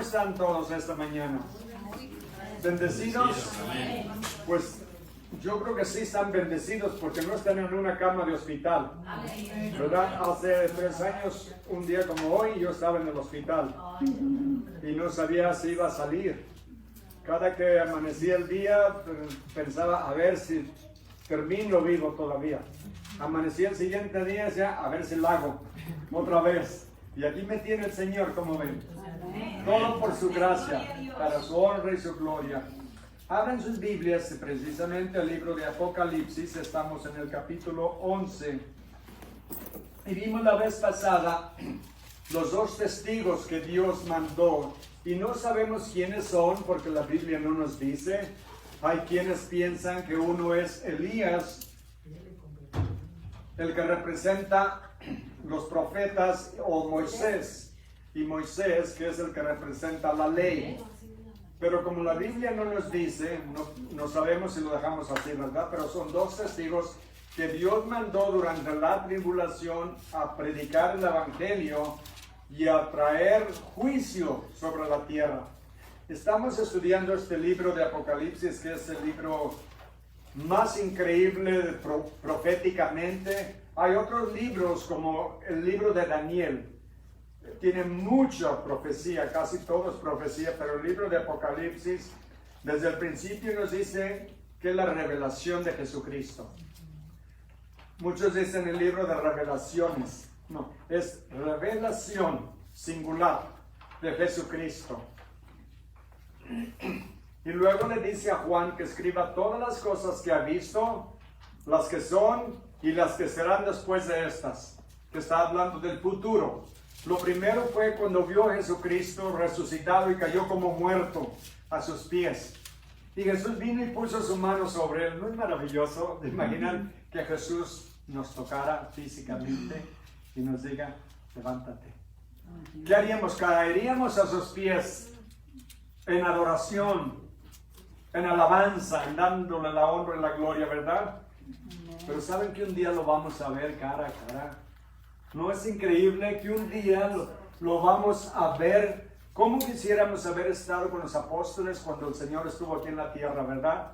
están todos esta mañana? ¿Bendecidos? Pues yo creo que sí están bendecidos porque no están en una cama de hospital, ¿verdad? Hace 3 años, un día como hoy, yo estaba en el hospital y no sabía si iba a salir. Cada que amanecía el día pensaba a ver si termino vivo todavía. Amanecía el siguiente día ya a ver si lo hago otra vez. Y aquí me tiene el Señor, como ven. Todo por su gracia, para su honra y su gloria. Abran sus Biblias, precisamente el libro de Apocalipsis. Estamos en el capítulo 11. Y vimos la vez pasada los 2 testigos que Dios mandó. Y no sabemos quiénes son porque la Biblia no nos dice. Hay quienes piensan que uno es Elías, el que representa los profetas, o Moisés, y Moisés, que es el que representa la ley. Pero como la Biblia no nos dice, no sabemos si lo dejamos así, ¿verdad? Pero son 2 testigos que Dios mandó durante la tribulación a predicar el Evangelio y a traer juicio sobre la tierra. Estamos estudiando este libro de Apocalipsis, que es el libro más increíble proféticamente. Hay otros libros como el libro de Daniel. Tiene mucha profecía, casi todo es profecía, pero el libro de Apocalipsis desde el principio nos dice que es la revelación de Jesucristo. Muchos dicen el libro de revelaciones. No, es revelación singular de Jesucristo. Y luego le dice a Juan que escriba todas las cosas que ha visto, las que son y las que serán después de estas, que está hablando del futuro. Lo primero fue cuando vio a Jesucristo resucitado y cayó como muerto a sus pies. Y Jesús vino y puso su mano sobre él. ¿No es maravilloso? ¿Se imaginan que Jesús nos tocara físicamente y nos diga, levántate? ¿Qué haríamos? Caeríamos a sus pies en adoración, en alabanza, en dándole la honra y la gloria, ¿verdad? Pero saben que un día lo vamos a ver cara a cara. ¿No es increíble que un día lo vamos a ver? ¿Cómo quisiéramos haber estado con los apóstoles cuando el Señor estuvo aquí en la tierra, verdad?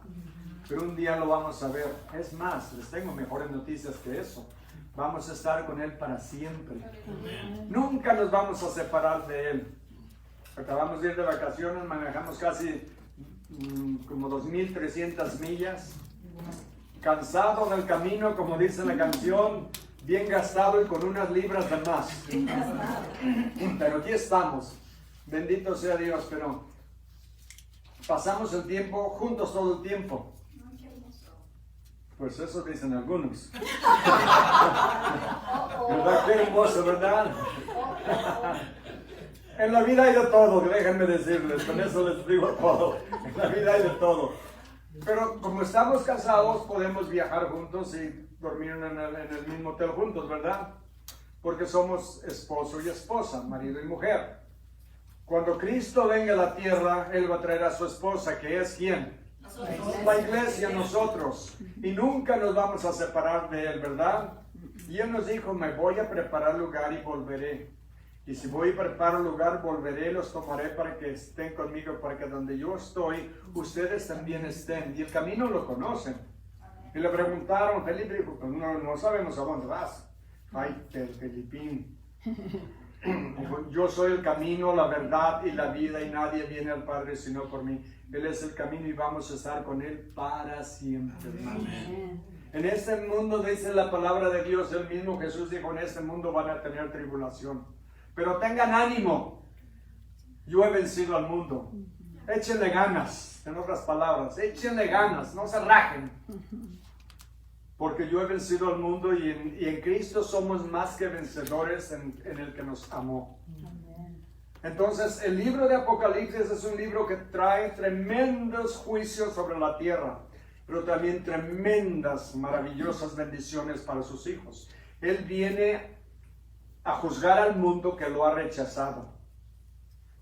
Pero un día lo vamos a ver. Es más, les tengo mejores noticias que eso. Vamos a estar con Él para siempre. Nunca nos vamos a separar de Él. Acabamos de ir de vacaciones, manejamos casi como 2,300 millas. Cansado del camino, como dice la canción, bien gastado y con unas libras de más. Pero aquí estamos. Bendito sea Dios, pero pasamos el tiempo juntos todo el tiempo. Pues eso dicen algunos. ¿Verdad? Qué hermoso, ¿verdad? En la vida hay de todo, déjenme decirles, con eso les digo todo. En la vida hay de todo. Pero como estamos casados, podemos viajar juntos y dormir en el mismo hotel juntos, ¿verdad? Porque somos esposo y esposa, marido y mujer. Cuando Cristo venga a la tierra, Él va a traer a su esposa, que es ¿quién? La iglesia, nosotros. Y nunca nos vamos a separar de Él, ¿verdad? Y Él nos dijo, me voy a preparar lugar y volveré. Y si voy a preparar lugar, volveré, los tomaré para que estén conmigo, para que donde yo estoy, ustedes también estén. Y el camino lo conocen. Y le preguntaron, Felipe dijo, no sabemos a dónde vas. Ay, Felipín. Dijo, yo soy el camino, la verdad y la vida, y nadie viene al Padre sino por mí. Él es el camino y vamos a estar con Él para siempre. Amén. En este mundo, dice la palabra de Dios, el mismo Jesús dijo, en este mundo van a tener tribulación. Pero tengan ánimo, yo he vencido al mundo. Échenle ganas, en otras palabras, échenle ganas, no se rajen. Porque yo he vencido al mundo y en Cristo somos más que vencedores en el que nos amó. Entonces, el libro de Apocalipsis es un libro que trae tremendos juicios sobre la tierra, pero también tremendas, maravillosas bendiciones para sus hijos. Él viene a juzgar al mundo que lo ha rechazado,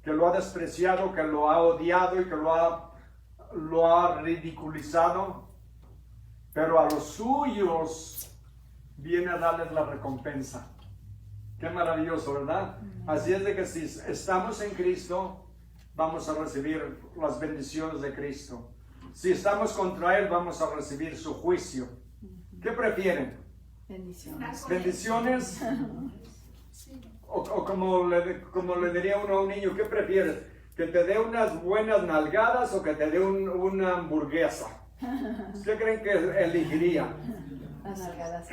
que lo ha despreciado, que lo ha odiado y que lo ha ridiculizado, pero a los suyos viene a darles la recompensa. Qué maravilloso, ¿verdad? Así es de que si estamos en Cristo, vamos a recibir las bendiciones de Cristo. Si estamos contra Él, vamos a recibir su juicio. ¿Qué prefieren? Bendiciones. ¿Bendiciones? O como le diría uno a un niño, ¿qué prefieres? ¿Que te dé unas buenas nalgadas o que te dé una hamburguesa? ¿Qué creen que elegiría? Las nalgadas.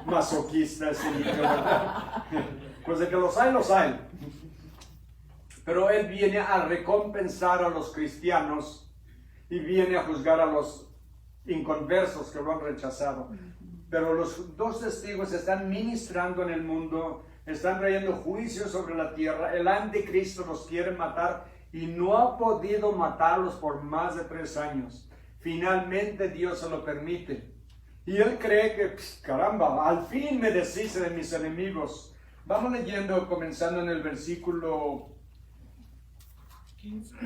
Masoquista ese niño, ¿verdad? Pues de que los hay. Pero Él viene a recompensar a los cristianos y viene a juzgar a los inconversos que lo han rechazado. Pero los dos testigos están ministrando en el mundo, están trayendo juicio sobre la tierra. El anticristo los quiere matar y no ha podido matarlos por más de 3 años. Finalmente Dios se lo permite. Y él cree que, caramba, al fin me deshice de mis enemigos. Vamos leyendo, comenzando en el versículo 15.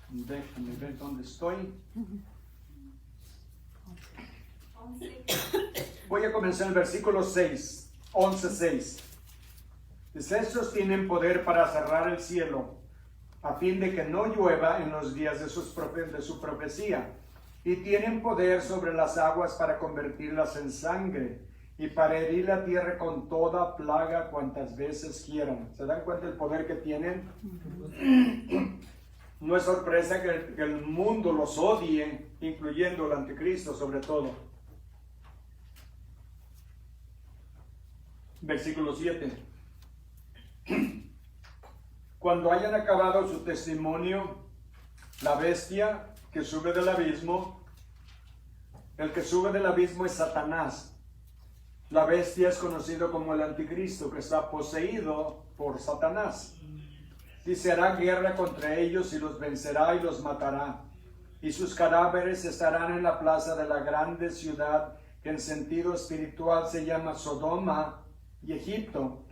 Déjame ver dónde estoy. Voy a comenzar el versículo 6, 11:6. Dice, estos tienen poder para cerrar el cielo, a fin de que no llueva en los días de su profecía, y tienen poder sobre las aguas para convertirlas en sangre, y para herir la tierra con toda plaga cuantas veces quieran. ¿Se dan cuenta del poder que tienen? No es sorpresa que el mundo los odie, incluyendo el anticristo sobre todo. Versículo 7. Cuando hayan acabado su testimonio, la bestia que sube del abismo, el que sube del abismo es Satanás. La bestia es conocido como el anticristo, que está poseído por Satanás. Dice, hará guerra contra ellos y los vencerá y los matará. Y sus cadáveres estarán en la plaza de la grande ciudad, que en sentido espiritual se llama Sodoma y Egipto,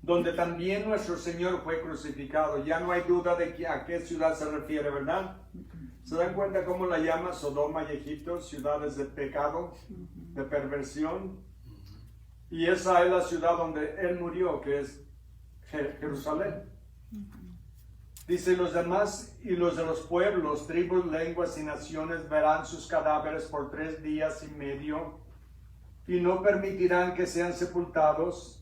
donde también nuestro Señor fue crucificado. Ya no hay duda de a qué ciudad se refiere, ¿verdad? ¿Se dan cuenta cómo la llama Sodoma y Egipto? Ciudades de pecado, de perversión. Y esa es la ciudad donde Él murió, que es Jerusalén. Dice, los demás y los de los pueblos, tribus, lenguas y naciones verán sus cadáveres por 3 días y medio y no permitirán que sean sepultados.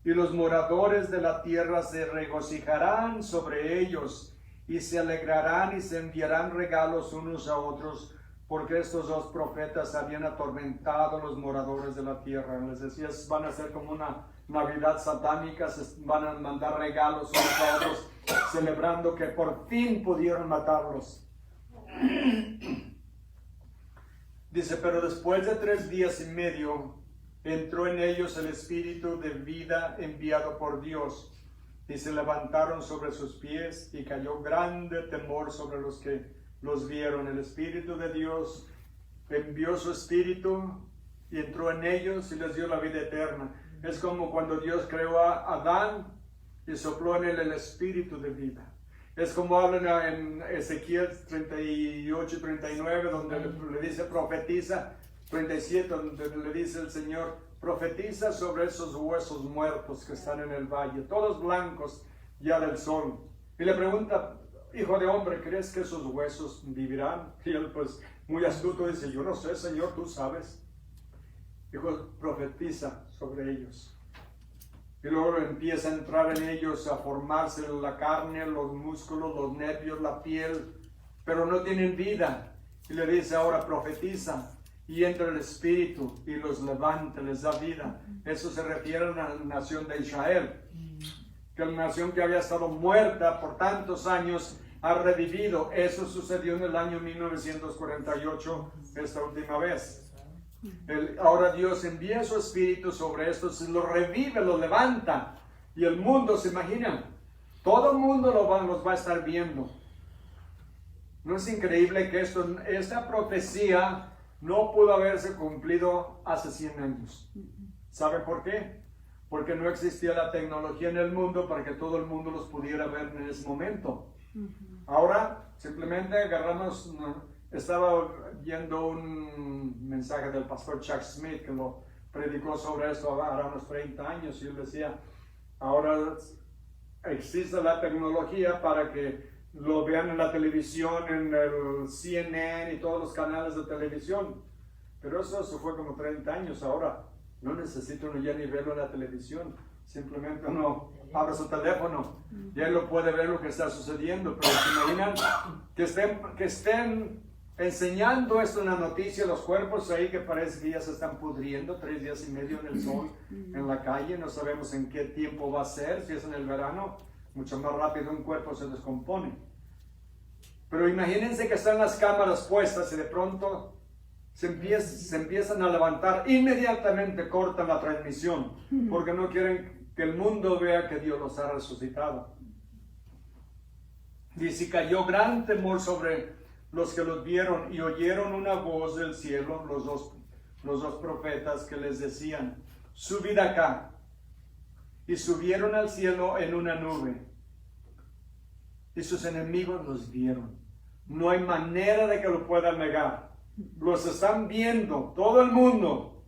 Y los moradores de la tierra se regocijarán sobre ellos y se alegrarán y se enviarán regalos unos a otros, porque estos 2 profetas habían atormentado a los moradores de la tierra. Les decía, van a ser como una Navidad satánica, se van a mandar regalos unos a otros, celebrando que por fin pudieron matarlos. Dice, pero después de 3 días y medio, entró en ellos el espíritu de vida enviado por Dios, y se levantaron sobre sus pies, y cayó grande temor sobre los que los vieron. El Espíritu de Dios envió su espíritu, y entró en ellos, y les dio la vida eterna. Es como cuando Dios creó a Adán, y sopló en él el espíritu de vida. Es como hablan en Ezequiel 38 y 39, donde le dice profetiza, 37, donde le dice el Señor, profetiza sobre esos huesos muertos que están en el valle, todos blancos ya del sol. Y le pregunta, hijo de hombre, ¿crees que esos huesos vivirán? Y él, pues, muy astuto, dice, yo no sé, Señor, tú sabes. Dijo, profetiza sobre ellos. Y luego empieza a entrar en ellos, a formarse la carne, los músculos, los nervios, la piel, pero no tienen vida. Y le dice, ahora profetiza. Y entra el Espíritu y los levanta, les da vida. Eso se refiere a la nación de Israel, que la nación que había estado muerta por tantos años ha revivido. Eso sucedió en el año 1948, esta última vez. Ahora Dios envía su Espíritu sobre estos y los revive, los levanta. Y el mundo, ¿se imaginan? Todo el mundo los va a estar viendo. ¿No es increíble que esta profecía no pudo haberse cumplido hace 100 años? ¿Saben por qué? Porque no existía la tecnología en el mundo para que todo el mundo los pudiera ver en ese momento. Ahora simplemente agarramos, estaba viendo un mensaje del pastor Chuck Smith que lo predicó sobre esto ahora unos 30 años y él decía, ahora existe la tecnología para que lo vean en la televisión, en el CNN y todos los canales de televisión. Pero eso fue como 30 años. Ahora no necesita uno ya ni verlo en la televisión. Simplemente uno abre su teléfono y él lo puede ver lo que está sucediendo. Pero se imaginan que estén enseñando esto en la noticia, los cuerpos ahí que parece que ya se están pudriendo, 3 días y medio en el sol, en la calle. No sabemos en qué tiempo va a ser, si es en el verano. Mucho más rápido un cuerpo se descompone. Pero imagínense que están las cámaras puestas y de pronto se empiezan a levantar. Inmediatamente cortan la transmisión porque no quieren que el mundo vea que Dios los ha resucitado. Dice, y cayó gran temor sobre los que los vieron y oyeron una voz del cielo, los dos profetas que les decían, subid acá. Y subieron al cielo en una nube. Y sus enemigos los vieron. No hay manera de que lo puedan negar. Los están viendo, todo el mundo.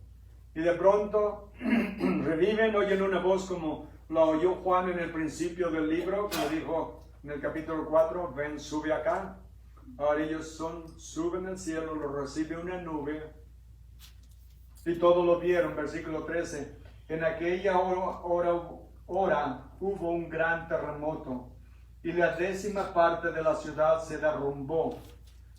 Y de pronto reviven, oyen una voz como la oyó Juan en el principio del libro, como dijo en el capítulo 4, ven, sube acá. Ahora ellos suben al cielo, lo recibe una nube. Y todos lo vieron, versículo 13. En aquella hora hubo un gran terremoto y la 10ª parte de la ciudad se derrumbó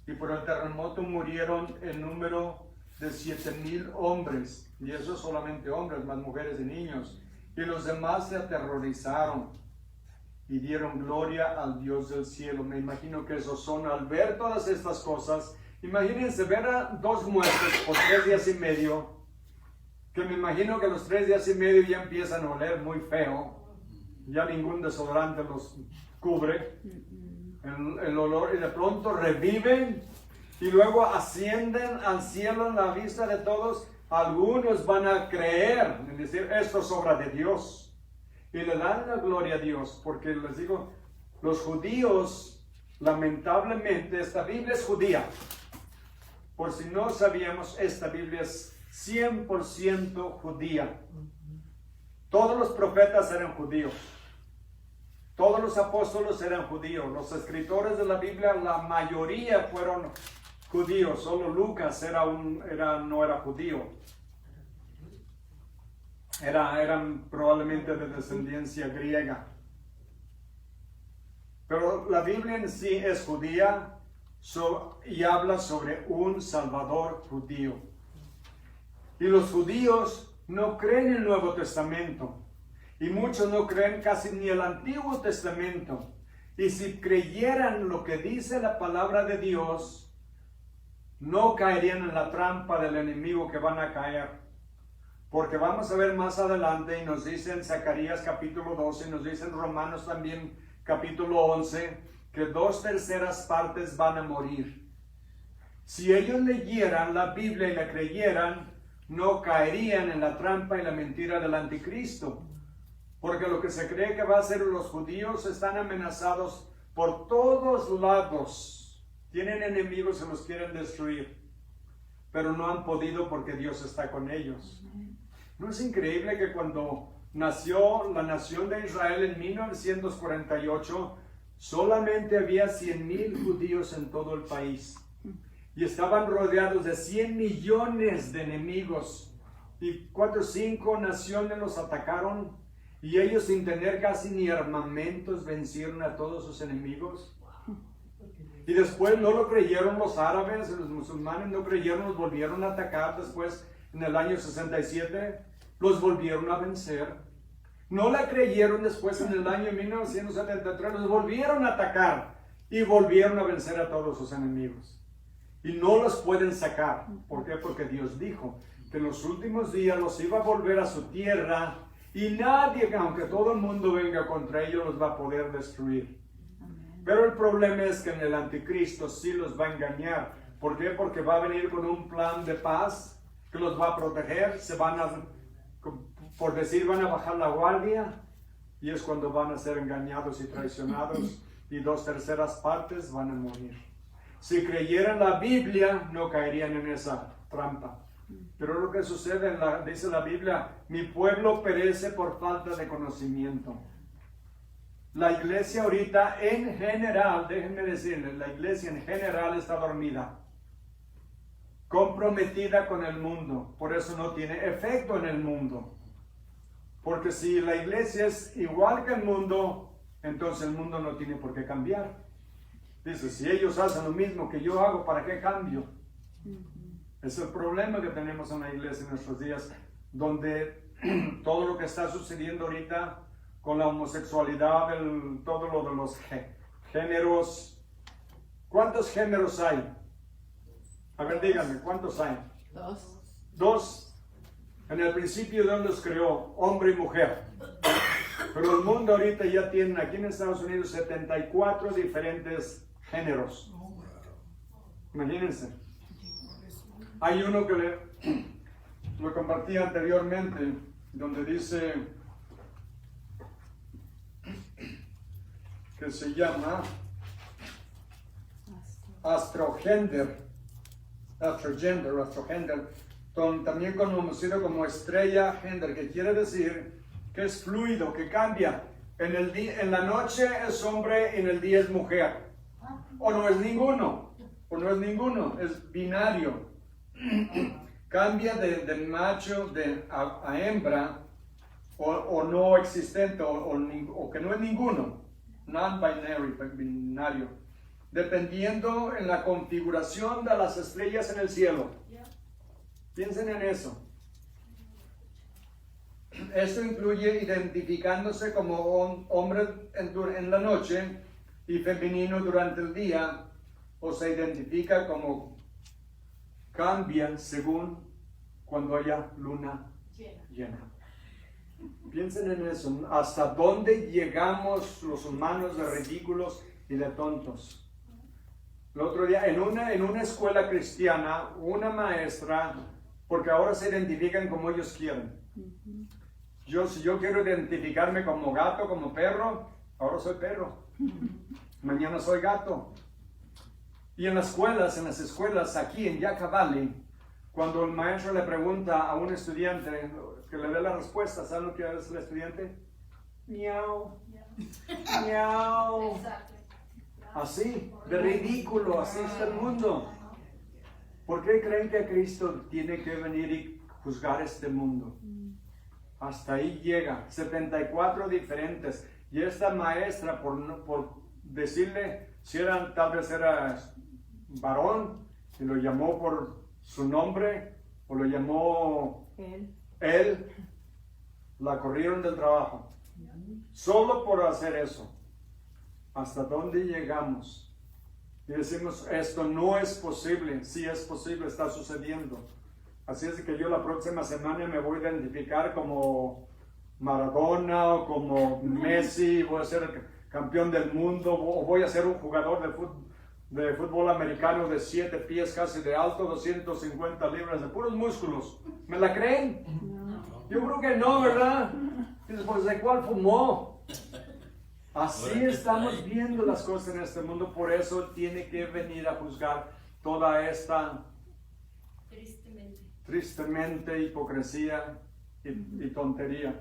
y por el terremoto murieron el número de 7,000 hombres, y eso solamente hombres, más mujeres y niños, y los demás se aterrorizaron y dieron gloria al Dios del cielo. Me imagino que esos son, al ver todas estas cosas, imagínense ver a 2 muertos por 3 días y medio, que me imagino que los 3 días y medio ya empiezan a oler muy feo, ya ningún desodorante los cubre el olor, y de pronto reviven y luego ascienden al cielo en la vista de todos. Algunos van a creer, es decir, esto es obra de Dios, y le dan la gloria a Dios, porque les digo, los judíos, lamentablemente, esta Biblia es judía. Por si no sabíamos, esta Biblia es 100% judía. Todos los profetas eran judíos. Todos los apóstoles eran judíos. Los escritores de la Biblia, la mayoría fueron judíos. Solo Lucas no era judío. Eran probablemente de descendencia griega. Pero la Biblia en sí es judía y habla sobre un Salvador judío. Y los judíos no creen el Nuevo Testamento. Y muchos no creen casi ni el Antiguo Testamento. Y si creyeran lo que dice la palabra de Dios, no caerían en la trampa del enemigo que van a caer. Porque vamos a ver más adelante, y nos dice en Zacarías capítulo 12, y nos dice en Romanos también capítulo 11, que 2/3 partes van a morir. Si ellos leyeran la Biblia y la creyeran, no caerían en la trampa y la mentira del anticristo. Porque lo que se cree que va a hacer los judíos están amenazados por todos lados. Tienen enemigos que los quieren destruir, pero no han podido porque Dios está con ellos. ¿No es increíble que cuando nació la nación de Israel en 1948, solamente había 100,000 judíos en todo el país? Y estaban rodeados de 100 millones de enemigos. Y 4 o 5 naciones los atacaron. Y ellos, sin tener casi ni armamentos, vencieron a todos sus enemigos. Y después no lo creyeron los árabes, los musulmanes no creyeron, los volvieron a atacar. Después, en el año 67, los volvieron a vencer. No la creyeron después, en el año 1973, los volvieron a atacar. Y volvieron a vencer a todos sus enemigos. Y no los pueden sacar. ¿Por qué? Porque Dios dijo que en los últimos días los iba a volver a su tierra. Y nadie, aunque todo el mundo venga contra ellos, los va a poder destruir. Pero el problema es que en el anticristo sí los va a engañar. ¿Por qué? Porque va a venir con un plan de paz que los va a proteger. Van a bajar la guardia. Y es cuando van a ser engañados y traicionados. Y 2/3 partes van a morir. Si creyeran la Biblia, no caerían en esa trampa. Pero lo que sucede, dice la Biblia, mi pueblo perece por falta de conocimiento. La iglesia ahorita en general, déjenme decirles, la iglesia en general está dormida, comprometida con el mundo, por eso no tiene efecto en el mundo. Porque si la iglesia es igual que el mundo, entonces el mundo no tiene por qué cambiar. Dice, si ellos hacen lo mismo que yo hago, ¿para qué cambio? Es el problema que tenemos en la iglesia en nuestros días, donde todo lo que está sucediendo ahorita con la homosexualidad, todo lo de los géneros. ¿Cuántos géneros hay? A ver, díganme, ¿cuántos hay? 2. 2. En el principio Dios los creó, hombre y mujer. Pero el mundo ahorita ya tiene, aquí en Estados Unidos, 74 diferentes géneros. Imagínense. Hay uno que lo compartí anteriormente, donde dice que se llama astrogender, también conocido como estrella gender, que quiere decir que es fluido, que cambia. En la noche es hombre y en el día es mujer. O no es ninguno, es binario. Cambia de macho a hembra, o no existente, o que no es ninguno, non-binary, binario, dependiendo en la configuración de las estrellas en el cielo. Piensen en eso. Esto incluye identificándose como hombre en la noche y femenino durante el día, o se identifica como cambian según cuando haya luna llena. Piensen en eso, hasta dónde llegamos los humanos de ridículos y de tontos. El otro día en una escuela cristiana, una maestra, porque ahora se identifican como ellos quieren. Si yo quiero identificarme como gato, como perro, ahora soy perro. Mañana soy gato. Y en las escuelas aquí en Yucca Valley, cuando el maestro le pregunta a un estudiante que le dé la respuesta, ¿saben lo que hace el estudiante? Miau, miau. Así, de ridículo, así está el mundo. ¿Por qué creen que Cristo tiene que venir y juzgar este mundo? Hasta ahí llega, 74 diferentes. Y esta maestra, por decirle, tal vez era varón, y lo llamó por su nombre, o lo llamó él, la corrieron del trabajo. Solo por hacer eso. ¿Hasta dónde llegamos? Y decimos, esto no es posible. Sí es posible, está sucediendo. Así es que yo la próxima semana me voy a identificar como Maradona o como Messi, voy a ser campeón del mundo, o voy a ser un jugador de fútbol americano de 7 pies casi de alto, 250 libras de puros músculos. ¿Me la creen? No. Yo creo que no, ¿verdad? Y después, ¿de cuál fumó? Así estamos viendo las cosas en este mundo, por eso tiene que venir a juzgar toda esta tristemente hipocresía y tontería.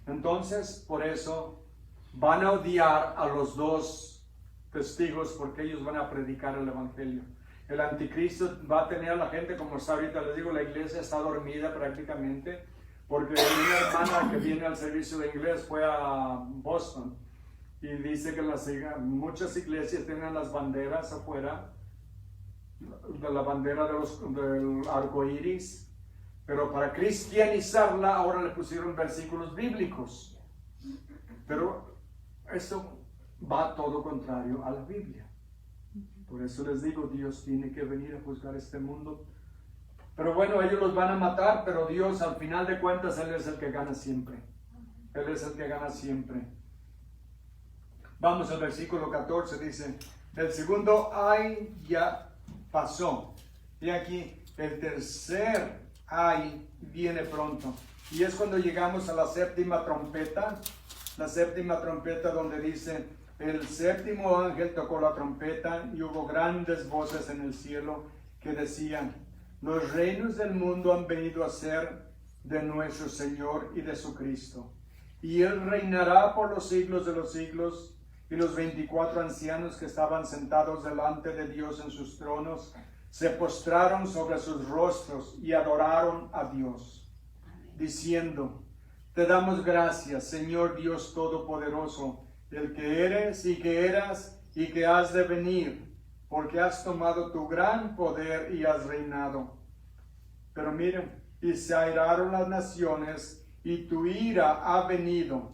Entonces, por eso van a odiar a los dos testigos, porque ellos van a predicar el evangelio. El anticristo va a tener a la gente como está ahorita. Les digo, la iglesia está dormida prácticamente, porque una hermana que viene al servicio de inglés fue a Boston y dice que muchas iglesias tienen las banderas afuera, de la bandera del arco iris, pero para cristianizarla ahora le pusieron versículos bíblicos. Pero esto va todo contrario a la Biblia. Por eso les digo, Dios tiene que venir a juzgar este mundo. Pero bueno, ellos los van a matar, pero Dios, al final de cuentas, Él es el que gana siempre. Él es el que gana siempre. Vamos al versículo 14, dice, el segundo ay ya pasó. Y aquí, el tercer ay viene pronto. Y es cuando llegamos a la séptima trompeta donde dice, el séptimo ángel tocó la trompeta y hubo grandes voces en el cielo que decían, Los reinos del mundo han venido a ser de nuestro Señor y de su Cristo. Y Él reinará por los siglos de los siglos. Y los 24 ancianos que estaban sentados delante de Dios en sus tronos se postraron sobre sus rostros y adoraron a Dios, diciendo: Te damos gracias, Señor Dios Todopoderoso, el que eres y que eras y que has de venir, porque has tomado tu gran poder y has reinado. Pero miren, y se airaron las naciones, y tu ira ha venido,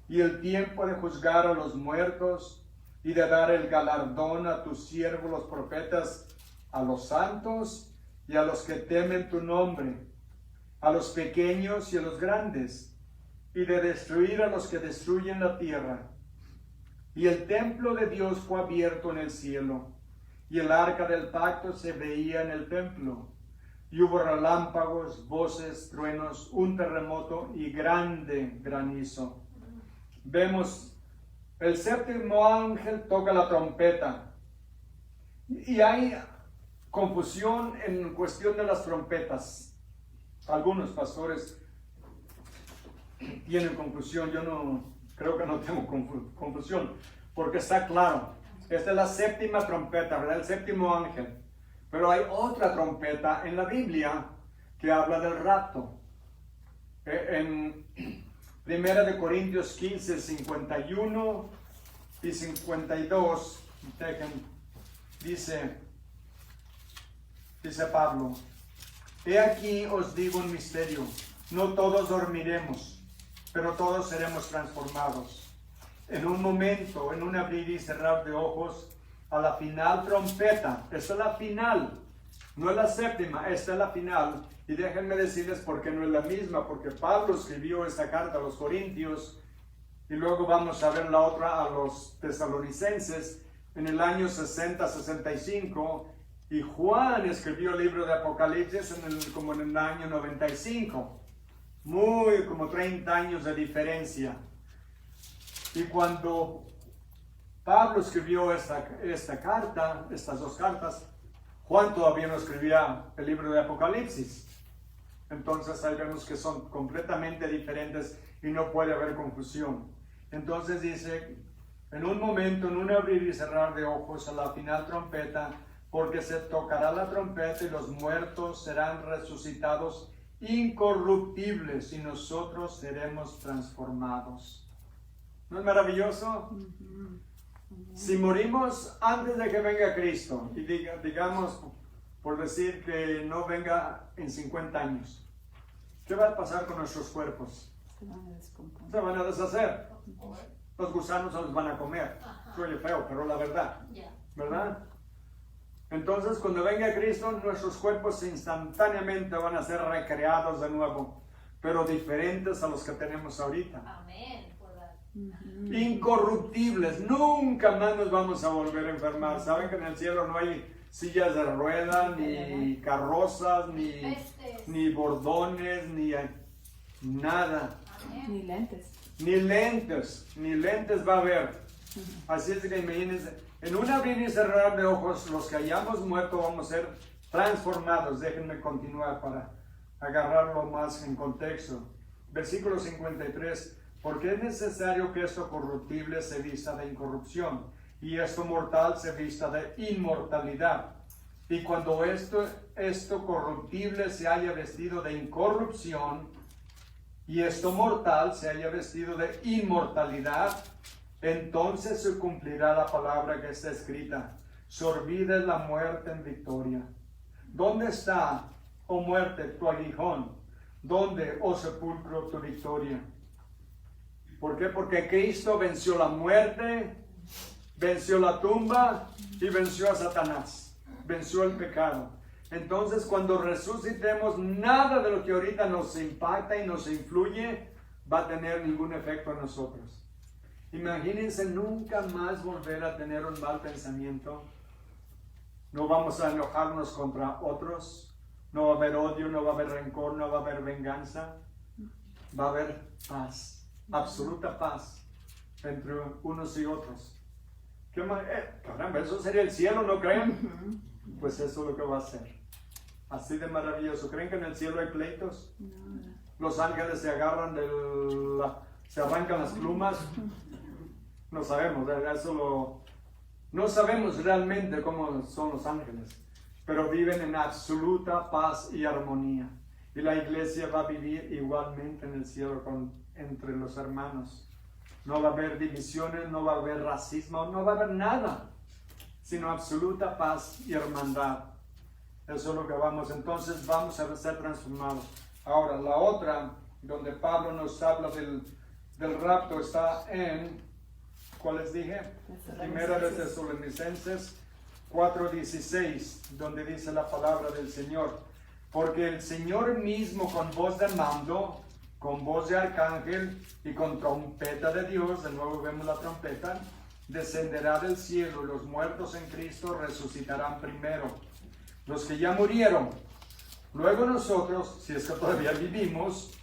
y el tiempo de juzgar a los muertos, y de dar el galardón a tus siervos los profetas, a los santos y a los que temen tu nombre, a los pequeños y a los grandes, y de destruir a los que destruyen la tierra. Y el templo de Dios fue abierto en el cielo, y el arca del pacto se veía en el templo. Y hubo relámpagos, voces, truenos, un terremoto y grande granizo. Vemos, el séptimo ángel toca la trompeta. Y hay confusión en cuestión de las trompetas. Algunos pastores tienen confusión. Yo no creo que no tengo confusión, porque está claro. Esta es la séptima trompeta, ¿verdad? El séptimo ángel. Pero hay otra trompeta en la Biblia que habla del rapto. En 1 Corintios 15, 51 y 52, dice Pablo: He aquí os digo un misterio, no todos dormiremos, pero todos seremos transformados. En un momento, en un abrir y cerrar de ojos, a la final trompeta. Esta es la final, no es la séptima, esta es la final. Y déjenme decirles por qué no es la misma, porque Pablo escribió esta carta a los Corintios y luego vamos a ver la otra a los Tesalonicenses en el año 60-65, y Juan escribió el libro de Apocalipsis como en el año 95, como 30 años de diferencia. Y cuando Pablo escribió esta carta, estas dos cartas, Juan todavía no escribía el libro de Apocalipsis. Entonces ahí vemos que son completamente diferentes y no puede haber confusión. Entonces dice, en un momento, en un abrir y cerrar de ojos, a la final trompeta, porque se tocará la trompeta y los muertos serán resucitados incorruptibles y nosotros seremos transformados. ¿No es maravilloso? Si morimos antes de que venga Cristo, y digamos, por decir que no venga en 50 años, ¿qué va a pasar con nuestros cuerpos? Se van a deshacer. Los gusanos se los van a comer. Suele feo, pero la verdad, ¿verdad? Entonces, cuando venga Cristo, nuestros cuerpos instantáneamente van a ser recreados de nuevo, pero diferentes a los que tenemos ahorita. Amén. Incorruptibles, nunca más nos vamos a volver a enfermar. Saben que en el cielo no hay sillas de ruedas, ni carrozas, ni bordones, ni nada. Ni lentes. Ni lentes va a haber. Así es que imagínense, en un abrir y cerrar de ojos, los que hayamos muerto vamos a ser transformados. Déjenme continuar para agarrarlo más en contexto. Versículo 53. Porque es necesario que esto corruptible se vista de incorrupción, y esto mortal se vista de inmortalidad. Y cuando esto corruptible se haya vestido de incorrupción, y esto mortal se haya vestido de inmortalidad, entonces se cumplirá la palabra que está escrita: sorbida es la muerte en victoria. ¿Dónde está, oh muerte, tu aguijón? ¿Dónde, oh sepulcro, tu victoria? ¿Por qué? Porque Cristo venció la muerte, venció la tumba y venció a Satanás, venció el pecado. Entonces, cuando resucitemos, nada de lo que ahorita nos impacta y nos influye va a tener ningún efecto en nosotros. Imagínense nunca más volver a tener un mal pensamiento. No vamos a enojarnos contra otros. No va a haber odio, no va a haber rencor, no va a haber venganza. Va a haber paz. Absoluta paz entre unos y otros. Caramba, eso sería el cielo, ¿no creen? Pues eso es lo que va a ser. Así de maravilloso. ¿Creen que en el cielo hay pleitos? No. Los ángeles se agarran se arrancan las plumas. No sabemos, no sabemos realmente cómo son los ángeles, pero viven en absoluta paz y armonía. Y la iglesia va a vivir igualmente en el cielo entre los hermanos. No va a haber divisiones, no va a haber racismo, no va a haber nada, sino absoluta paz y hermandad. Eso es lo que entonces vamos a ser transformados. Ahora, la otra, donde Pablo nos habla del rapto, está en, ¿cuál les dije? Primera de Tesalonicenses 4:16, donde dice la palabra del Señor. Porque el Señor mismo con voz de mando, con voz de arcángel y con trompeta de Dios, de nuevo vemos la trompeta, descenderá del cielo y los muertos en Cristo resucitarán primero. Los que ya murieron, luego nosotros, si es que todavía vivimos,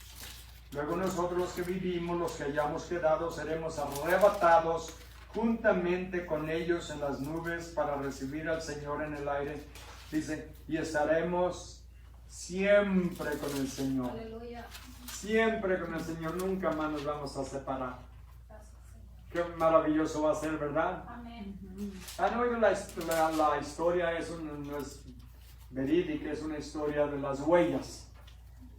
luego nosotros los que vivimos, los que hayamos quedado, seremos arrebatados juntamente con ellos en las nubes para recibir al Señor en el aire. Dice, y estaremos siempre con el Señor. Aleluya. Siempre con el Señor, nunca más nos vamos a separar. Qué maravilloso va a ser, ¿verdad? Amén. Han oído la historia, no es verídica, es una historia de las huellas,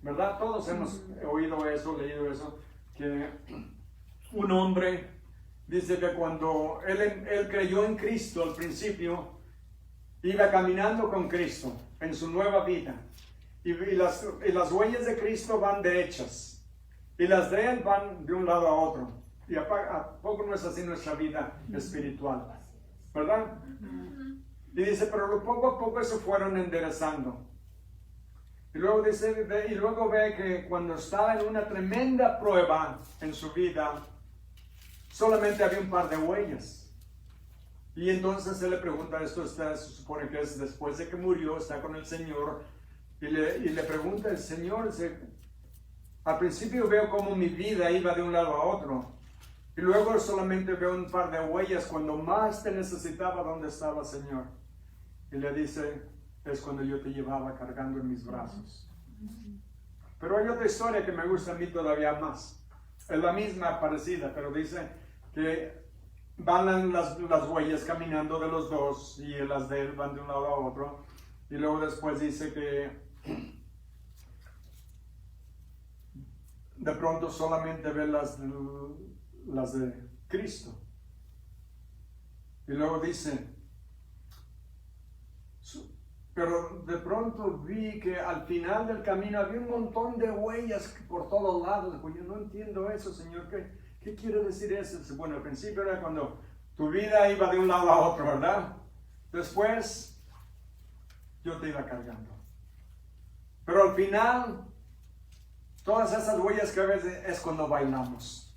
¿verdad? Todos hemos oído eso, leído eso, que un hombre dice que cuando él creyó en Cristo al principio, iba caminando con Cristo en su nueva vida, y las huellas de Cristo van derechas, y las de él van de un lado a otro. Y a poco no es así nuestra vida espiritual, ¿verdad? Y dice, pero poco a poco se fueron enderezando. Y luego dice, y luego ve que cuando estaba en una tremenda prueba en su vida, solamente había un par de huellas. Y entonces él le pregunta, esto se supone que es después de que murió, está con el Señor, y le pregunta el Señor, al principio veo como mi vida iba de un lado a otro, y luego solamente veo un par de huellas cuando más te necesitaba, ¿dónde estaba, Señor? Y le dice, es cuando yo te llevaba cargando en mis brazos. Pero hay otra historia que me gusta a mí todavía más. Es la misma, parecida, pero dice que van las huellas caminando de los dos y las de él van de un lado a otro. Y luego después dice que de pronto solamente ve las de Cristo. Y luego dice, pero de pronto vi que al final del camino había un montón de huellas por todos lados. Pues yo no entiendo eso, Señor. ¿Qué quiere decir eso? Bueno, al principio era cuando tu vida iba de un lado a otro, ¿verdad? Después yo te iba cargando. Pero al final, todas esas huellas que ves es cuando bailamos.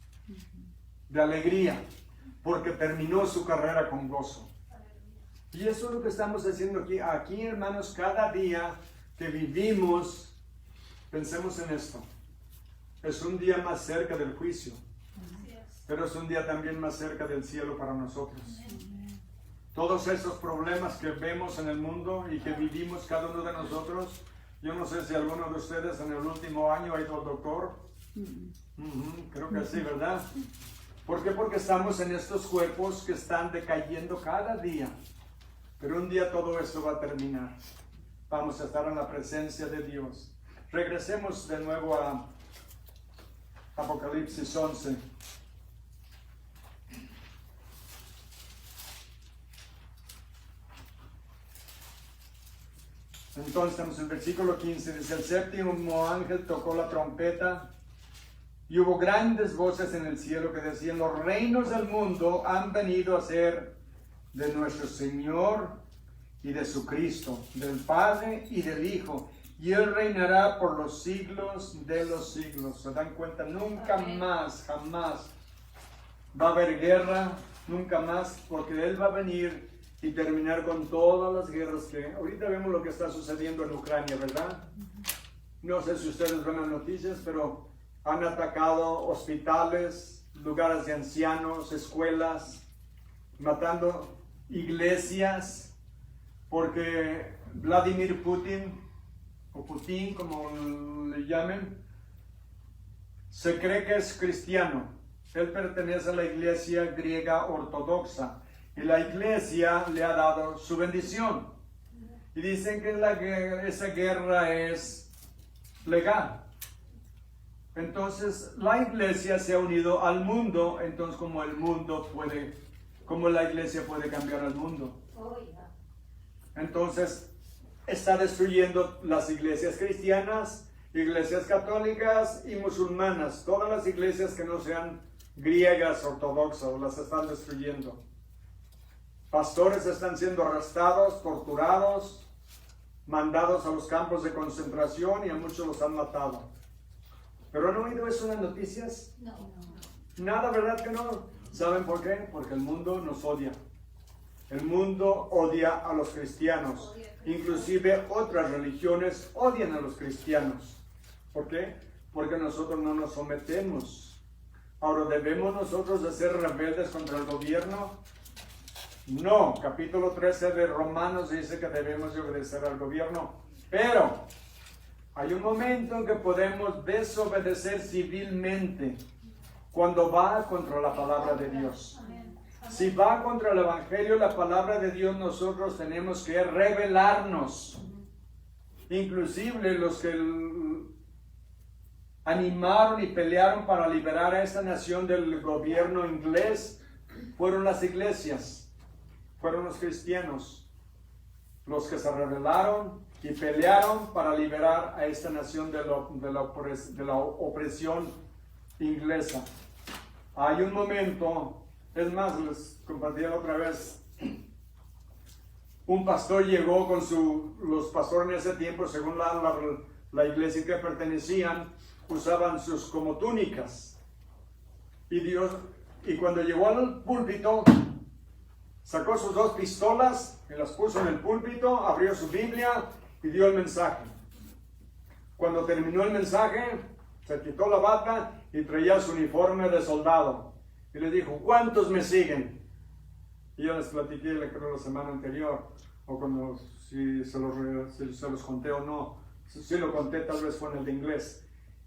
De alegría, porque terminó su carrera con gozo. Y eso es lo que estamos haciendo aquí. Aquí, hermanos, cada día que vivimos, pensemos en esto. Es un día más cerca del juicio, pero es un día también más cerca del cielo para nosotros. Todos esos problemas que vemos en el mundo y que vivimos cada uno de nosotros, yo no sé si alguno de ustedes en el último año ha ido al doctor. Creo que sí, ¿verdad? ¿Por qué? Porque estamos en estos cuerpos que están decayendo cada día. Pero un día todo esto va a terminar. Vamos a estar en la presencia de Dios. Regresemos de nuevo a Apocalipsis 11. Entonces estamos en el versículo 15. Dice, el séptimo ángel tocó la trompeta y hubo grandes voces en el cielo que decían, los reinos del mundo han venido a ser de nuestro Señor y de su Cristo, del Padre y del Hijo, y Él reinará por los siglos de los siglos. ¿Se dan cuenta? Nunca más, jamás va a haber guerra, nunca más, porque Él va a venir y terminar con todas las guerras que ahorita vemos lo que está sucediendo en Ucrania, ¿verdad? No sé si ustedes ven las noticias, pero han atacado hospitales, lugares de ancianos, escuelas, matando iglesias, porque Vladimir Putin o Putin, como le llamen, se cree que es cristiano. Él pertenece a la iglesia griega ortodoxa y la iglesia le ha dado su bendición. Y dicen que esa guerra es legal. Entonces la iglesia se ha unido al mundo, entonces como la iglesia puede cambiar al mundo. Entonces está destruyendo las iglesias cristianas, iglesias católicas y musulmanas. Todas las iglesias que no sean griegas ortodoxas las están destruyendo. Pastores están siendo arrestados, torturados, mandados a los campos de concentración y a muchos los han matado. ¿Pero han oído eso en las noticias? No. Nada, ¿verdad que no? ¿Saben por qué? Porque el mundo nos odia. El mundo odia a los cristianos. Inclusive otras religiones odian a los cristianos. ¿Por qué? Porque nosotros no nos sometemos. Ahora, ¿debemos nosotros de ser rebeldes contra el gobierno? No. Capítulo 13 de Romanos dice que debemos de obedecer al gobierno. Pero hay un momento en que podemos desobedecer civilmente cuando va contra la palabra de Dios. Si va contra el Evangelio, la palabra de Dios, nosotros tenemos que rebelarnos. Inclusive los que animaron y pelearon para liberar a esta nación del gobierno inglés fueron las iglesias, fueron los cristianos, los que se rebelaron y pelearon para liberar a esta nación de la opresión inglesa. Hay un momento, es más, les compartía otra vez, un pastor llegó con los pastores en ese tiempo, según la iglesia que pertenecían, usaban sus como túnicas. Y cuando llegó al púlpito, sacó sus 2 pistolas y las puso en el púlpito, abrió su Biblia y dio el mensaje. Cuando terminó el mensaje, se quitó la bata y traía su uniforme de soldado. Y le dijo, ¿cuántos me siguen? Y yo les platiqué, creo, la semana anterior, o cuando si se los conté o no. Si lo conté, tal vez fue en el de inglés.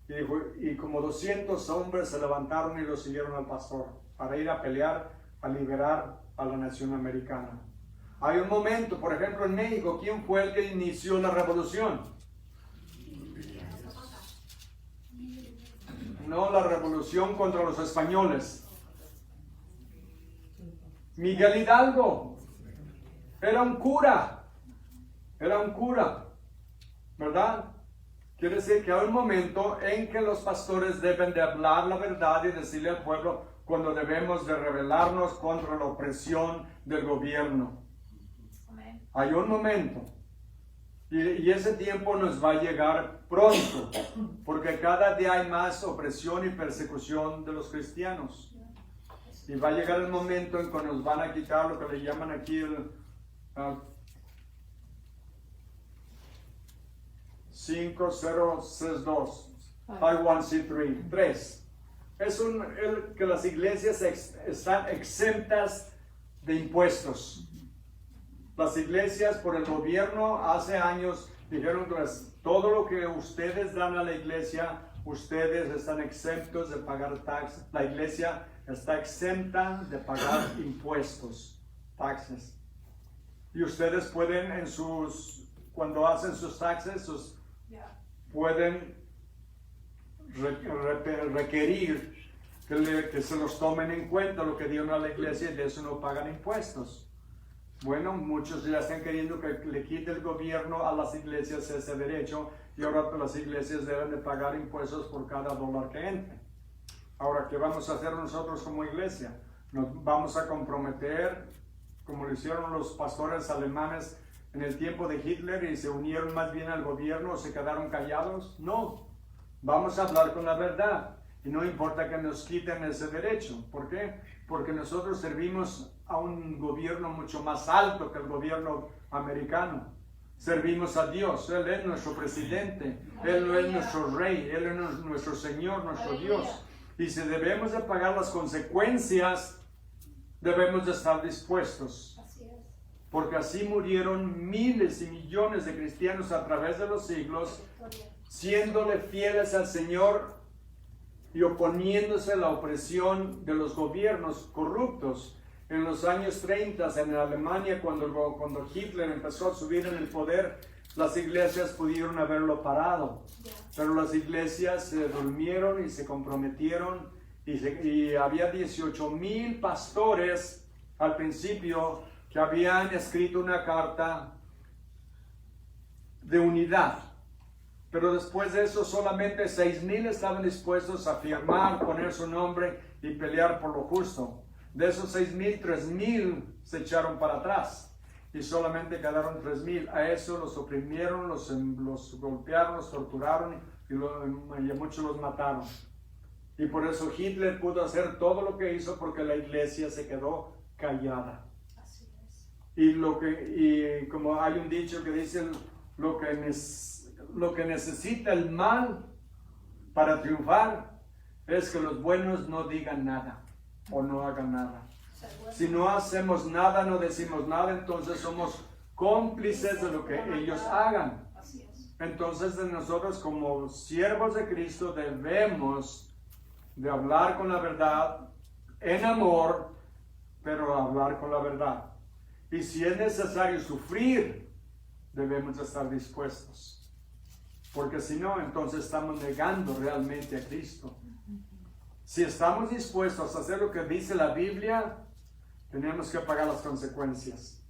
Y dijo, y como 200 hombres se levantaron y lo siguieron al pastor para ir a pelear, a liberar a la nación americana. Hay un momento, por ejemplo, en México, ¿quién fue el que inició la revolución? No, la revolución contra los españoles. Miguel Hidalgo era un cura, ¿verdad? Quiere decir que hay un momento en que los pastores deben de hablar la verdad y decirle al pueblo cuando debemos de rebelarnos contra la opresión del gobierno. Amén. Hay un momento. Y ese tiempo nos va a llegar pronto, porque cada día hay más opresión y persecución de los cristianos. Y va a llegar el momento en que nos van a quitar lo que le llaman aquí el 5062, 51C3. Es que las iglesias están exentas de impuestos. Las iglesias por el gobierno hace años dijeron que todo lo que ustedes dan a la iglesia, ustedes están exentos de pagar taxes. La iglesia está exenta de pagar impuestos, taxes. Y ustedes pueden cuando hacen sus taxes, pueden requerir que se los tomen en cuenta lo que dieron a la iglesia y de eso no pagan impuestos. Bueno, muchos ya están queriendo que le quite el gobierno a las iglesias ese derecho y ahora las iglesias deben de pagar impuestos por cada dólar que entre. Ahora, ¿qué vamos a hacer nosotros como iglesia? ¿Nos vamos a comprometer como lo hicieron los pastores alemanes en el tiempo de Hitler y se unieron más bien al gobierno o se quedaron callados? No, vamos a hablar con la verdad y no importa que nos quiten ese derecho. ¿Por qué? Porque nosotros servimos a un gobierno mucho más alto que el gobierno americano. Servimos a Dios, Él es nuestro presidente, Él es nuestro rey, Él es nuestro Señor, nuestro Dios. Y si debemos de pagar las consecuencias, debemos de estar dispuestos. porque así murieron miles y millones de cristianos a través de los siglos, siéndole fieles al Señor y oponiéndose a la opresión de los gobiernos corruptos. En los años 30 en Alemania, cuando Hitler empezó a subir en el poder, las iglesias pudieron haberlo parado, pero las iglesias se durmieron y se comprometieron, y había 18,000 pastores al principio que habían escrito una carta de unidad. Pero después de eso solamente 6,000 estaban dispuestos a firmar, poner su nombre y pelear por lo justo. De esos 6,000, 3,000 se echaron para atrás y solamente quedaron 3,000. A eso los oprimieron, los golpearon, los torturaron y a muchos los mataron. Y por eso Hitler pudo hacer todo lo que hizo, porque la iglesia se quedó callada. Así es. Y como hay un dicho que dice, lo que necesita el mal para triunfar es que los buenos no digan nada o no hagan nada. Si no hacemos nada, no decimos nada, entonces somos cómplices de lo que ellos hagan. Así es. Entonces nosotros, como siervos de Cristo, debemos de hablar con la verdad en amor, pero hablar con la verdad. Y si es necesario sufrir, debemos estar dispuestos, porque si no, entonces estamos negando realmente a Cristo. Si estamos dispuestos a hacer lo que dice la Biblia, tenemos que pagar las consecuencias.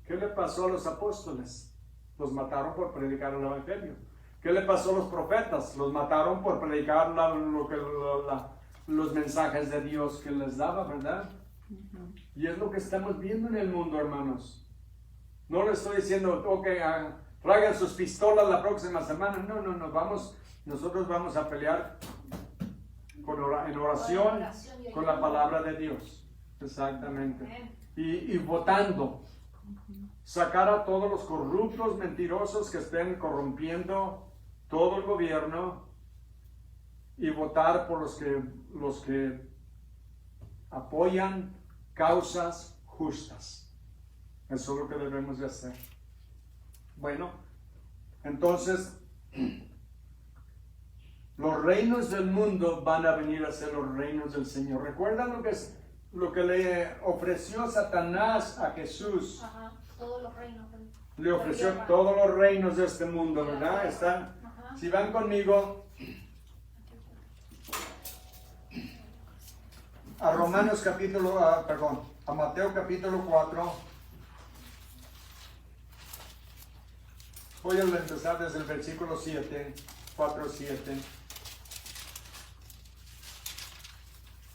¿Qué le pasó a los apóstoles? Los mataron por predicar el Evangelio. ¿Qué le pasó a los profetas? Los mataron por predicar los mensajes de Dios que les daba, ¿verdad? Y es lo que estamos viendo en el mundo, hermanos. No le estoy diciendo, ok, traigan sus pistolas la próxima semana. No, nosotros vamos a pelear en oración con la palabra de Dios. Exactamente. Y votando. Sacar a todos los corruptos, mentirosos que estén corrompiendo todo el gobierno, y votar por los que apoyan causas justas. Eso es lo que debemos de hacer. Bueno, entonces los reinos del mundo van a venir a ser los reinos del Señor. ¿Recuerdan lo que le ofreció Satanás a Jesús? Ajá, todos los reinos. Le ofreció todos los reinos de este mundo, ¿verdad? Están, si van conmigo a a Mateo capítulo 4. Voy a empezar desde el versículo 7, 4:7.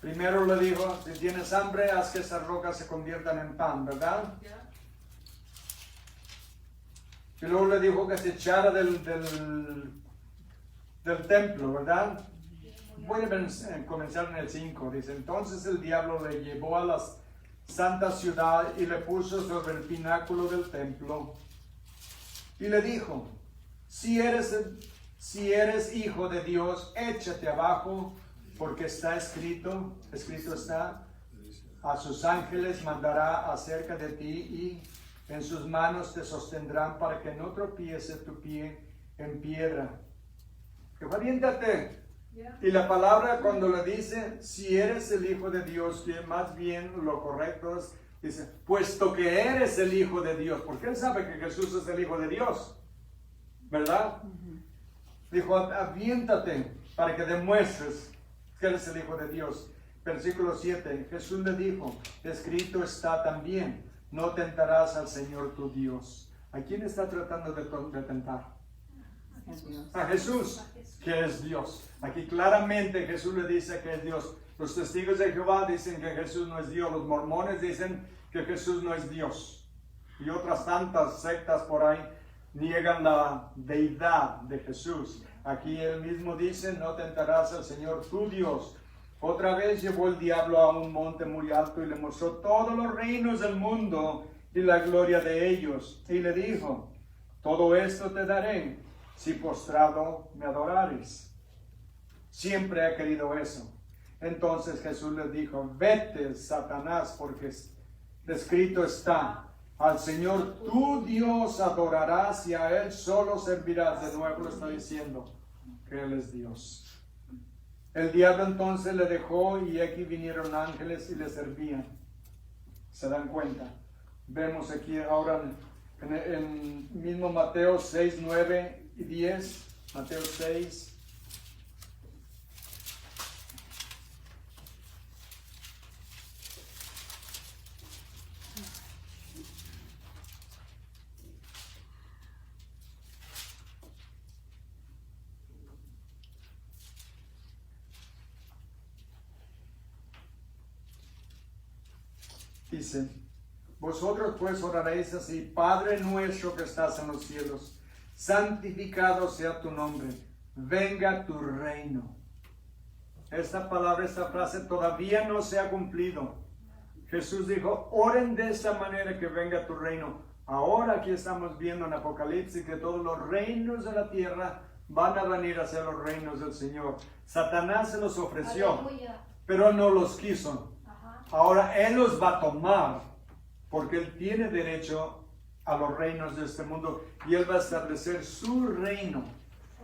Primero le dijo, si tienes hambre, haz que esas rocas se conviertan en pan, ¿verdad? Y luego le dijo que se echara del templo, ¿verdad? Voy a comenzar en el 5. Dice, entonces el diablo le llevó a la santa ciudad y le puso sobre el pináculo del templo. Y le dijo, si eres hijo de Dios, échate abajo, porque está escrito está, a sus ángeles mandará acerca de ti, y en sus manos te sostendrán para que no tropiece tu pie en piedra. Que aviéntate. Y la palabra cuando le dice, si eres el Hijo de Dios, que más bien lo correcto es, dice, puesto que eres el Hijo de Dios, porque él sabe que Jesús es el Hijo de Dios, ¿verdad? Dijo, aviéntate para que demuestres que eres el Hijo de Dios. Versículo 7, Jesús le dijo, escrito está también, no tentarás al Señor tu Dios. ¿A quién está tratando de tentar? A Jesús, que es Dios. Aquí claramente Jesús le dice que es Dios. Los testigos de Jehová dicen que Jesús no es Dios. Los mormones dicen que Jesús no es Dios. Y otras tantas sectas por ahí niegan la deidad de Jesús. Aquí él mismo dice, no tentarás al Señor tu Dios. Otra vez llevó el diablo a un monte muy alto y le mostró todos los reinos del mundo y la gloria de ellos. Y le dijo, todo esto te daré si postrado me adorares. Siempre ha querido eso. Entonces Jesús les dijo, vete, Satanás, porque escrito está, Al Señor tu Dios adorarás y a Él solo servirás. De nuevo lo está diciendo que Él es Dios. El diablo entonces le dejó y aquí vinieron ángeles y le servían. ¿Se dan cuenta? Vemos aquí ahora en mismo Mateo 6, 9 y 10. Mateo 6. Dice, vosotros pues oraréis así: Padre nuestro que estás en los cielos, santificado sea tu nombre, venga tu reino. Esta palabra, esta frase todavía no se ha cumplido. Jesús dijo, oren de esta manera que venga tu reino. Ahora aquí estamos viendo en Apocalipsis que todos los reinos de la tierra van a venir a ser los reinos del Señor. Satanás se los ofreció, Aleluya. pero no los quiso. Ajá. Ahora Él los va a tomar, porque Él tiene derecho a los reinos de este mundo y Él va a establecer su reino.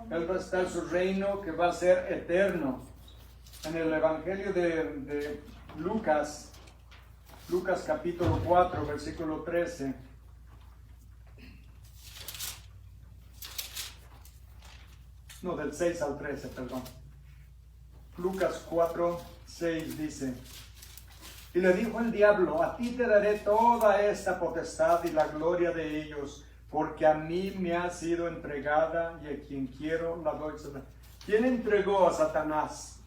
Él va a estar su reino que va a ser eterno. En el Evangelio de Lucas, Lucas capítulo 4, versículo 13. No, del 6 al 13, perdón. Lucas 4, 6 dice: y le dijo el diablo, a ti te daré toda esta potestad y la gloria de ellos, porque a mí me ha sido entregada y a quien quiero la doy. ¿Quién entregó a Satanás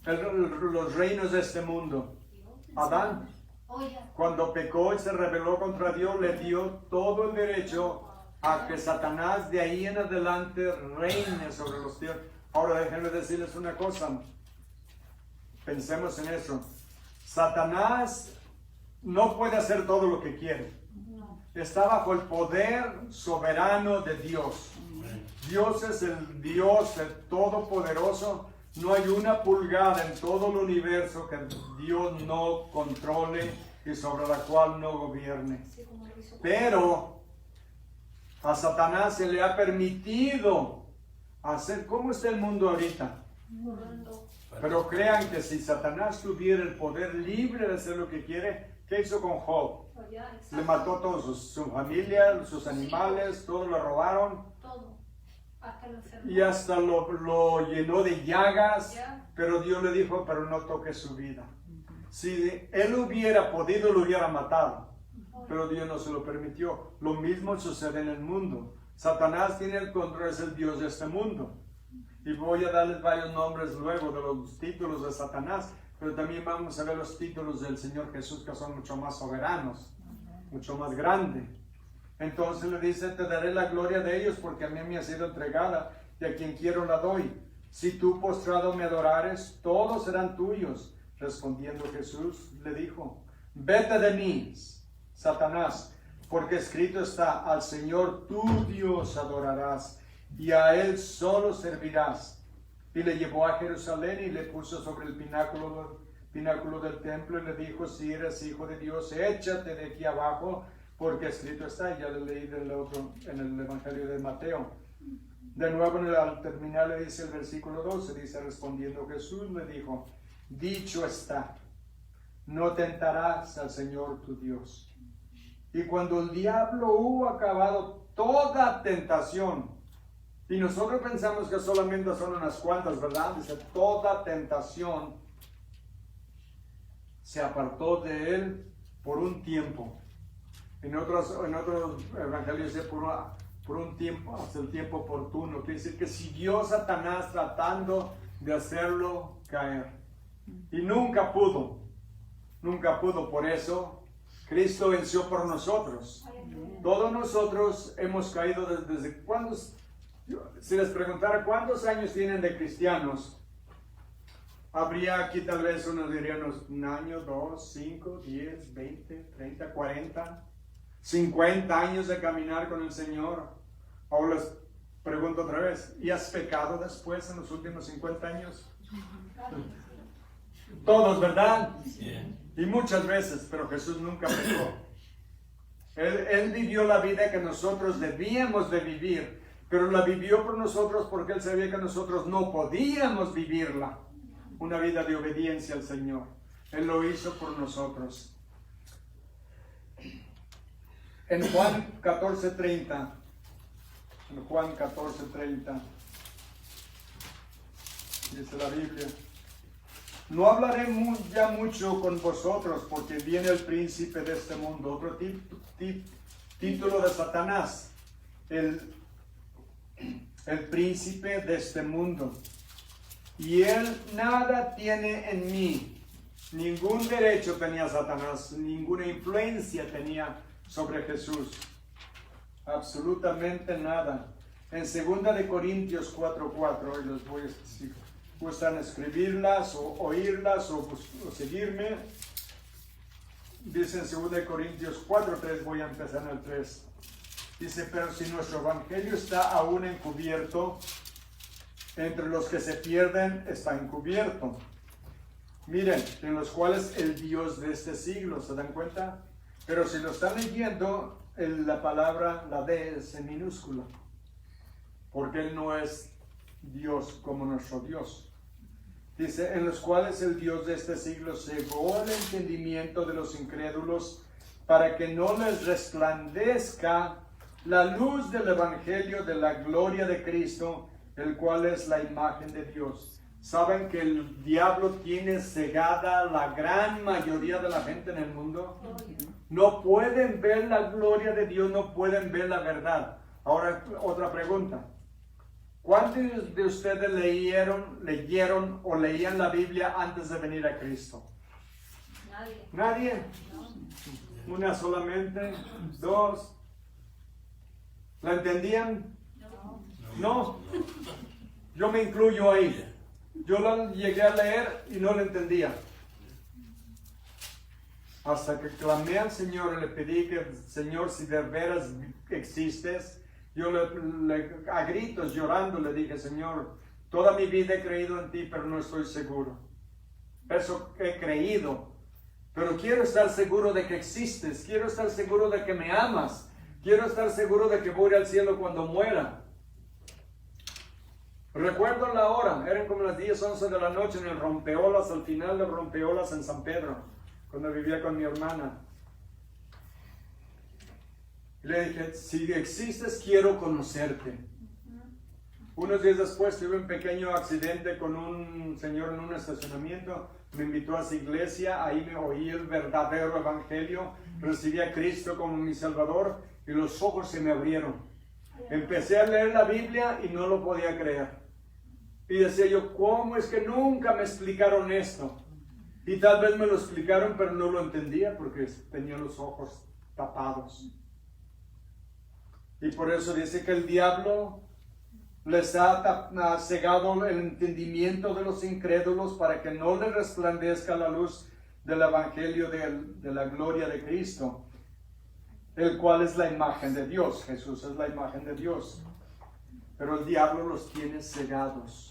los reinos de este mundo? Adán. Oye. Cuando pecó y se rebeló contra Dios, le dio todo el derecho a que Satanás de ahí en adelante reine sobre los cielos. Ahora déjenme decirles una cosa. Pensemos en eso. Satanás no puede hacer todo lo que quiere. Está bajo el poder soberano de Dios. Dios es el Dios, el Todopoderoso. No hay una pulgada en todo el universo que Dios no controle y sobre la cual no gobierne. Pero a Satanás se le ha permitido hacer. ¿Cómo está el mundo ahorita? Pero crean que si Satanás tuviera el poder libre de hacer lo que quiere, ¿qué hizo con Job? Le mató a todos, su familia, sus animales, todos lo robaron. Todo. Hasta lo enfermó. Y hasta lo llenó de llagas, Ya. pero Dios le dijo, pero no toque su vida. Si él hubiera podido, lo hubiera matado, pero Dios no se lo permitió. Lo mismo sucede en el mundo. Satanás tiene el control, es el Dios de este mundo. Y voy a darles varios nombres luego de los títulos de Satanás, pero también vamos a ver los títulos del Señor Jesús, que son mucho más soberanos, mucho más grandes. Entonces le dice, te daré la gloria de ellos porque a mí me ha sido entregada y a quien quiero la doy. Si tú postrado me adorares, todos serán tuyos. Respondiendo Jesús le dijo, vete de mí, Satanás, porque escrito está, al Señor tu Dios adorarás y a Él solo servirás. Y le llevó a Jerusalén y le puso sobre el pináculo del templo y le dijo, si eres hijo de Dios, échate de aquí abajo, porque escrito está. Ya lo leí del otro, en el Evangelio de Mateo. De nuevo al terminar le dice el versículo 12, dice, respondiendo Jesús le dijo, dicho está, no tentarás al Señor tu Dios. Y cuando el diablo hubo acabado toda tentación, y nosotros pensamos que solamente son unas cuantas, ¿verdad? Dice, toda tentación se apartó de él por un tiempo. En otros evangelios dice por un tiempo, hasta el tiempo oportuno. Quiere decir que siguió Satanás tratando de hacerlo caer. Y nunca pudo. Por eso Cristo venció por nosotros. Todos nosotros hemos caído desde cuántos. Si les preguntara cuántos años tienen de cristianos, habría aquí tal vez unos dirían un año, 2, 5, 10, 20, 30, 40, 50 años de caminar con el Señor. Ahora les pregunto otra vez, ¿y has pecado después en los últimos 50 años? Todos, ¿verdad? Y muchas veces, pero Jesús nunca pecó. Él vivió la vida que nosotros debíamos de vivir, pero la vivió por nosotros porque Él sabía que nosotros no podíamos vivirla. Una vida de obediencia al Señor. Él lo hizo por nosotros. En Juan 14:30, en Juan 14:30, dice la Biblia: no hablaré ya mucho con vosotros porque viene el príncipe de este mundo. Otro título de Satanás, el príncipe de este mundo. Y él nada tiene en mí. Ningún derecho tenía Satanás, ninguna influencia tenía sobre Jesús. Absolutamente nada. En 2 de Corintios 4:4, y los voy a decir, gustan escribirlas o oírlas o seguirme. Dice en 2 de Corintios 4:3, voy a empezar en el 3. Dice: pero si nuestro evangelio está aún encubierto, entre los que se pierden está encubierto. Miren, en los cuales el Dios de este siglo, ¿se dan cuenta? Pero si lo están leyendo, la palabra, la D es en minúscula, porque Él no es Dios como nuestro Dios. Dice: en los cuales el Dios de este siglo cegó el entendimiento de los incrédulos, para que no les resplandezca la luz del evangelio de la gloria de Cristo, el cual es la imagen de Dios. ¿Saben que el diablo tiene cegada la gran mayoría de la gente en el mundo? No pueden ver la gloria de Dios, no pueden ver la verdad. Ahora, otra pregunta. ¿Cuántos de ustedes leyeron o leían la Biblia antes de venir a Cristo? Nadie. ¿Nadie? No. ¿Una solamente? ¿Dos? ¿La entendían? No. No. Yo me incluyo ahí. Yo la llegué a leer y no la entendía. Hasta que clamé al Señor y le pedí que, Señor, si de veras existes, yo a gritos llorando le dije: Señor, toda mi vida he creído en ti, pero no estoy seguro. Eso he creído, pero quiero estar seguro de que existes, quiero estar seguro de que me amas, quiero estar seguro de que voy al cielo cuando muera. Recuerdo la hora, eran como las 10, 11 de la noche en el rompeolas, al final del rompeolas en San Pedro, cuando vivía con mi hermana. Le dije: si existes, quiero conocerte. Unos días después tuve un pequeño accidente con un señor en un estacionamiento. Me invitó a su iglesia, ahí me oí el verdadero evangelio, recibí a Cristo como mi Salvador y los ojos se me abrieron. Empecé a leer la Biblia y no lo podía creer. Y decía yo: ¿cómo es que nunca me explicaron esto? Y tal vez me lo explicaron, pero no lo entendía porque tenía los ojos tapados. Y por eso dice que el diablo les ha cegado el entendimiento de los incrédulos para que no les resplandezca la luz del evangelio de la gloria de Cristo, el cual es la imagen de Dios. Jesús es la imagen de Dios. Pero el diablo los tiene cegados.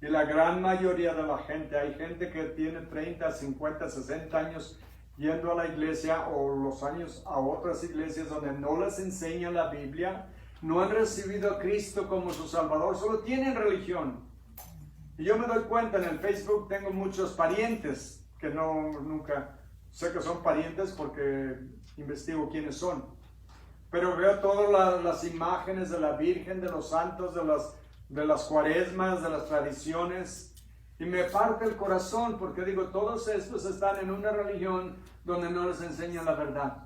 Y la gran mayoría de la gente, hay gente que tiene 30, 50, 60 años yendo a la iglesia o los años a otras iglesias donde no les enseñan la Biblia, no han recibido a Cristo como su Salvador, solo tienen religión. Y yo me doy cuenta, en el Facebook tengo muchos parientes que nunca sé que son parientes porque investigo quiénes son. Pero veo todas las imágenes de la Virgen, de los santos, de las cuaresmas, de las tradiciones, y me parte el corazón porque digo: todos estos están en una religión donde no les enseñan la verdad.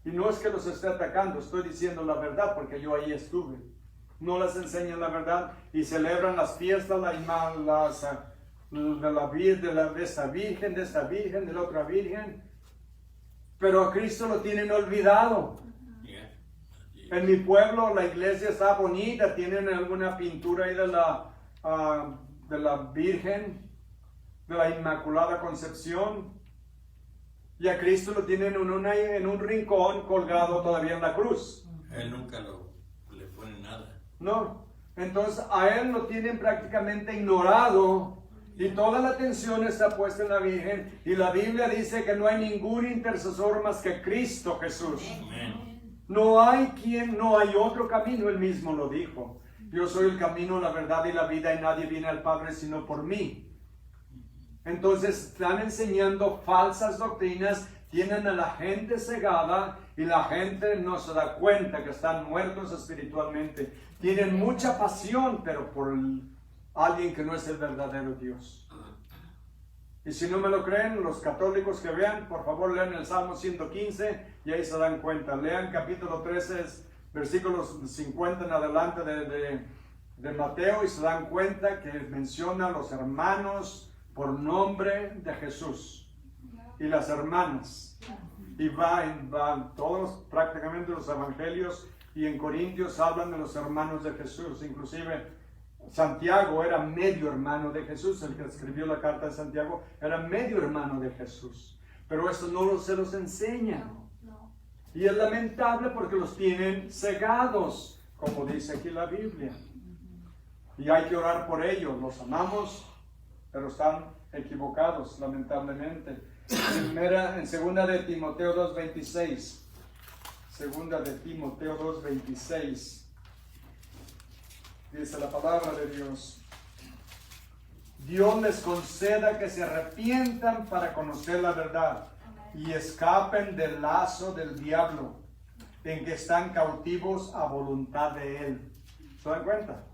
Y no es que los esté atacando, estoy diciendo la verdad porque yo ahí estuve. No les enseñan la verdad y celebran las fiestas de esta virgen, de la otra virgen, pero a Cristo lo tienen olvidado. En mi pueblo la iglesia está bonita, tienen alguna pintura ahí de la Virgen, de la Inmaculada Concepción, y a Cristo lo tienen en un rincón colgado todavía en la cruz. Él nunca le pone nada. No, entonces a Él lo tienen prácticamente ignorado Y toda la atención está puesta en la Virgen. Y la Biblia dice que no hay ningún intercesor más que Cristo Jesús. Amén. No hay otro camino, Él mismo lo dijo. Yo soy el camino, la verdad y la vida, y nadie viene al Padre sino por mí. Entonces están enseñando falsas doctrinas, tienen a la gente cegada y la gente no se da cuenta que están muertos espiritualmente. Tienen mucha pasión, pero por alguien que no es el verdadero Dios. Y si no me lo creen, los católicos que vean, por favor lean el Salmo 115 y ahí se dan cuenta. Lean capítulo 13, versículos 50 en adelante de Mateo y se dan cuenta que menciona a los hermanos por nombre de Jesús y las hermanas. Y van todos prácticamente los evangelios y en Corintios hablan de los hermanos de Jesús. Inclusive Santiago era medio hermano de Jesús, el que escribió la carta de Santiago era medio hermano de Jesús. Pero esto no se los enseña. No. Y es lamentable porque los tienen cegados, como dice aquí la Biblia. Y hay que orar por ellos, los amamos, pero están equivocados, lamentablemente. En segunda de Timoteo 2:26. Segunda de Timoteo 2:26. Dice la palabra de Dios. Dios les conceda que se arrepientan para conocer la verdad y escapen del lazo del diablo en que están cautivos a voluntad de él. ¿Se dan cuenta?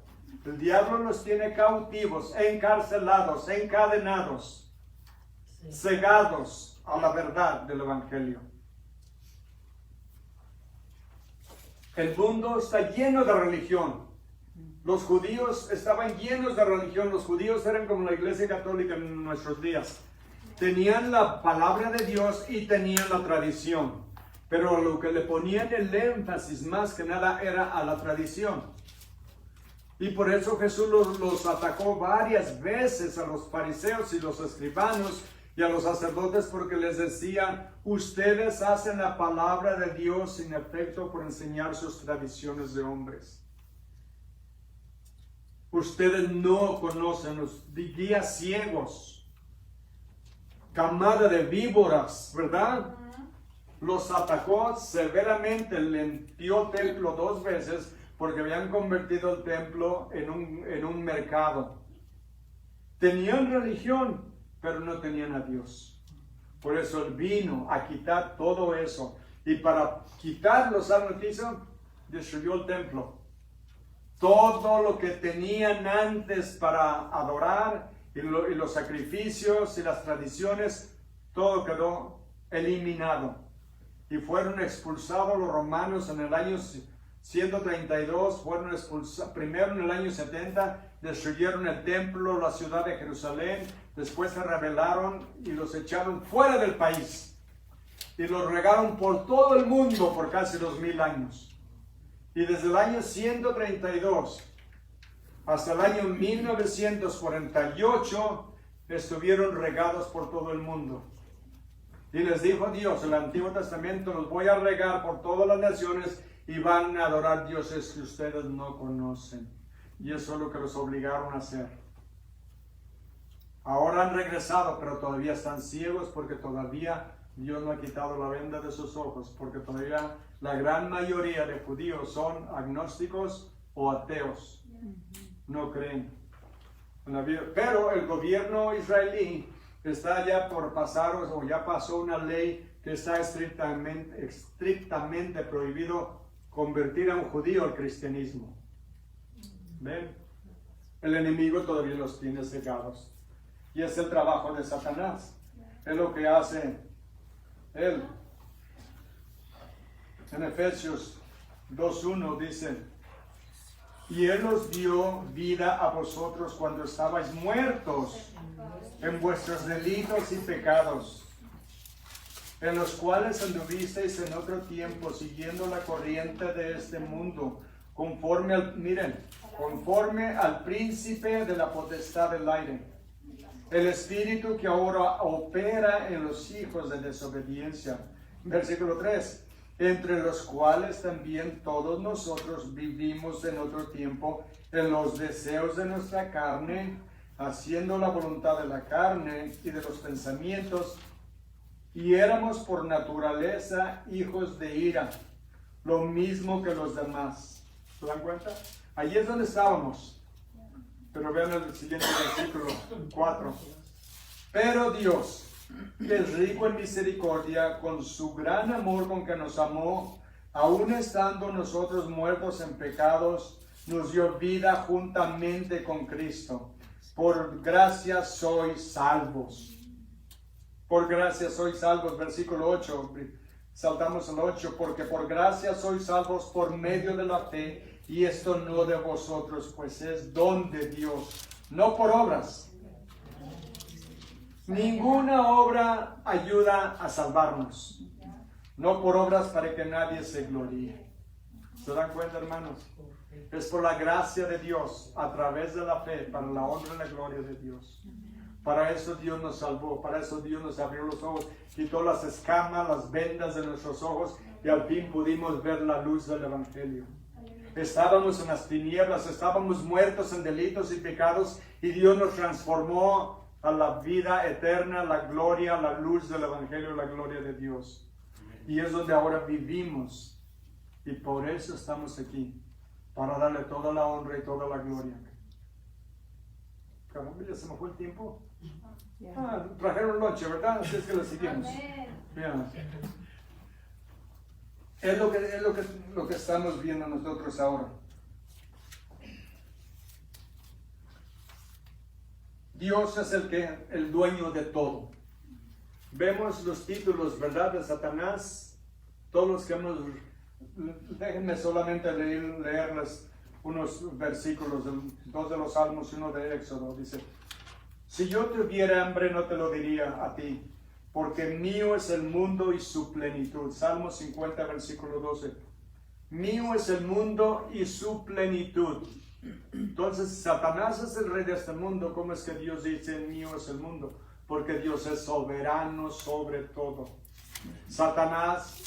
El diablo los tiene cautivos, encarcelados, encadenados, cegados a la verdad del evangelio. El mundo está lleno de religión. Los judíos estaban llenos de religión. Los judíos eran como la iglesia católica en nuestros días. Tenían la palabra de Dios y tenían la tradición. Pero lo que le ponían el énfasis más que nada era a la tradición. Y por eso Jesús los atacó varias veces a los fariseos y los escribanos y a los sacerdotes porque les decían: ustedes hacen la palabra de Dios sin efecto por enseñar sus tradiciones de hombres. Ustedes no conocen los guías ciegos, camada de víboras, ¿verdad? Los atacó severamente, limpió el templo 2 veces porque habían convertido el templo en un mercado. Tenían religión, pero no tenían a Dios. Por eso Él vino a quitar todo eso. Y para quitarlo, ¿saben lo que hizo? Destruyó el templo. Todo lo que tenían antes para adorar y los sacrificios y las tradiciones, todo quedó eliminado. Y fueron expulsados los romanos en el año 132, fueron expulsados, primero en el año 70, destruyeron el templo, la ciudad de Jerusalén, después se rebelaron y los echaron fuera del país. Y los regaron por todo el mundo por casi 2000 años. Y desde el año 132 hasta el año 1948 estuvieron regados por todo el mundo. Y les dijo Dios, en el Antiguo Testamento: los voy a regar por todas las naciones y van a adorar dioses que ustedes no conocen. Y eso es lo que los obligaron a hacer. Ahora han regresado, pero todavía están ciegos porque todavía Dios no ha quitado la venda de sus ojos, porque todavía la gran mayoría de judíos son agnósticos o ateos. No creen en la vida. Pero el gobierno israelí está ya por pasar, o ya pasó una ley que está estrictamente prohibido convertir a un judío al cristianismo. ¿Ven? El enemigo todavía los tiene cegados. Y es el trabajo de Satanás. Es lo que hace él. En Efesios 2:1 dice: y Él os dio vida a vosotros cuando estabais muertos en vuestros delitos y pecados, en los cuales anduvisteis en otro tiempo, siguiendo la corriente de este mundo, conforme al príncipe de la potestad del aire, el espíritu que ahora opera en los hijos de desobediencia. Versículo 3. Entre los cuales también todos nosotros vivimos en otro tiempo en los deseos de nuestra carne, haciendo la voluntad de la carne y de los pensamientos, y éramos por naturaleza hijos de ira, lo mismo que los demás. ¿Se dan cuenta? Allí es donde estábamos. Pero vean el siguiente versículo 4. Pero Dios, que es rico en misericordia, con su gran amor con que nos amó, aun estando nosotros muertos en pecados, nos dio vida juntamente con Cristo. Por gracia sois salvos. Por gracia sois salvos, versículo 8. Saltamos al 8. Porque por gracia sois salvos por medio de la fe, y esto no de vosotros, pues es don de Dios, no por obras. Ninguna obra ayuda a salvarnos, no por obras para que nadie se gloríe. ¿Se dan cuenta, hermanos? Es por la gracia de Dios, a través de la fe, para la honra y la gloria de Dios. Para eso Dios nos salvó, para eso Dios nos abrió los ojos, quitó las escamas, las vendas de nuestros ojos, y al fin pudimos ver la luz del Evangelio. Estábamos en las tinieblas, estábamos muertos en delitos y pecados, y Dios nos transformó a la vida eterna, la gloria, la luz del Evangelio, la gloria de Dios. Y es donde ahora vivimos, y por eso estamos aquí, para darle toda la honra y toda la gloria. Caramba, ya se me fue el tiempo. Trajeron lonche, ¿verdad? Así es que le seguimos. Yeah. Es lo que estamos viendo nosotros ahora. Dios es el dueño de todo. Vemos los títulos, ¿verdad? De Satanás. Todos los que hemos... Déjenme solamente leerles unos versículos, dos de los Salmos y uno de Éxodo. Dice: si yo tuviera hambre no te lo diría a ti, porque mío es el mundo y su plenitud. Salmo 50, versículo 12. Mío es el mundo y su plenitud. Entonces, Satanás es el rey de este mundo. ¿Cómo es que Dios dice mío es el mundo? Porque Dios es soberano sobre todo. Satanás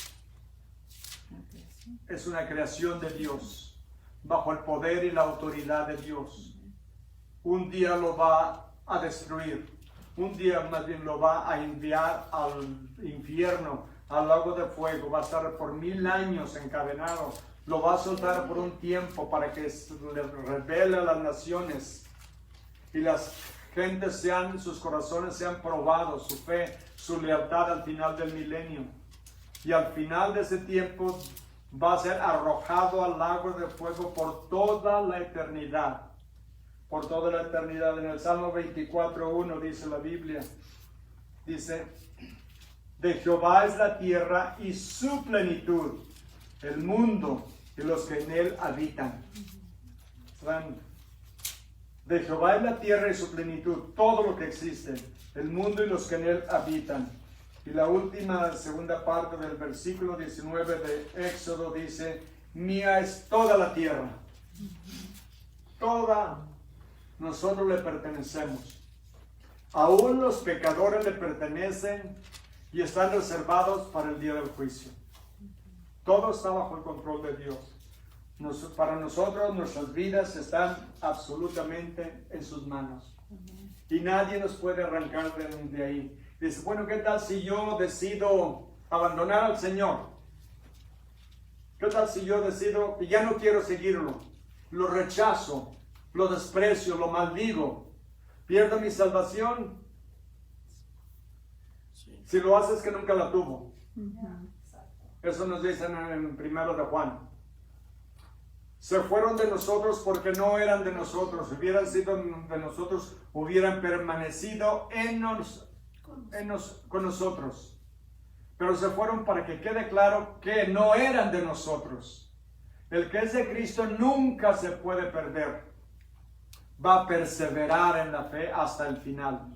es una creación de Dios, bajo el poder y la autoridad de Dios. Un día lo va a destruir. Un día más bien lo va a enviar al infierno, al lago de fuego. Va a estar por 1000 años encadenado. Lo va a soltar por un tiempo para que le revele a las naciones y las gentes sus corazones sean probados, su fe, su lealtad al final del milenio. Y al final de ese tiempo va a ser arrojado al lago de fuego por toda la eternidad. Por toda la eternidad. En el Salmo 24:1 dice la Biblia, dice: de Jehová es la tierra y su plenitud, el mundo y los que en él habitan. De Jehová es la tierra y su plenitud, todo lo que existe, el mundo y los que en él habitan. Y la última, segunda parte del versículo 19 de Éxodo dice: mía es toda la tierra. Toda. Nosotros le pertenecemos. Aún los pecadores le pertenecen y están reservados para el día del juicio. Todo está bajo el control de Dios. Para nosotros, nuestras vidas están absolutamente en sus manos. Y nadie nos puede arrancar de ahí. Dice, bueno, ¿qué tal si yo decido abandonar al Señor? ¿Qué tal si yo decido que ya no quiero seguirlo? Lo rechazo, lo desprecio, lo maldigo. ¿Pierdo mi salvación? Sí. Si lo haces que nunca la tuvo. Eso nos dicen en 1 de Juan. Se fueron de nosotros porque no eran de nosotros. Si hubieran sido de nosotros, hubieran permanecido con nosotros. Pero se fueron para que quede claro que no eran de nosotros. El que es de Cristo nunca se puede perder. Va a perseverar en la fe hasta el final.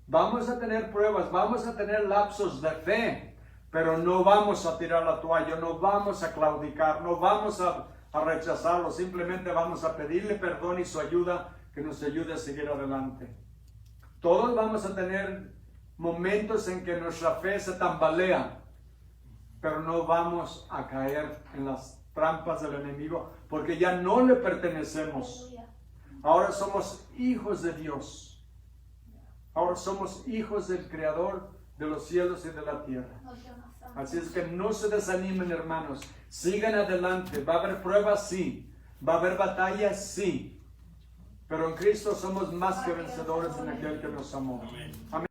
Vamos a tener pruebas, vamos a tener lapsos de fe, pero no vamos a tirar la toalla, no vamos a claudicar, no vamos a rechazarlo, simplemente vamos a pedirle perdón y su ayuda, que nos ayude a seguir adelante. Todos vamos a tener momentos en que nuestra fe se tambalea, pero no vamos a caer en las trampas del enemigo, porque ya no le pertenecemos. Ahora somos hijos de Dios. Ahora somos hijos del Creador de los cielos y de la tierra. Así es que no se desanimen, hermanos. Sigan adelante. Va a haber pruebas, sí. Va a haber batallas, sí. Pero en Cristo somos más que vencedores en aquel que nos amó. Amén.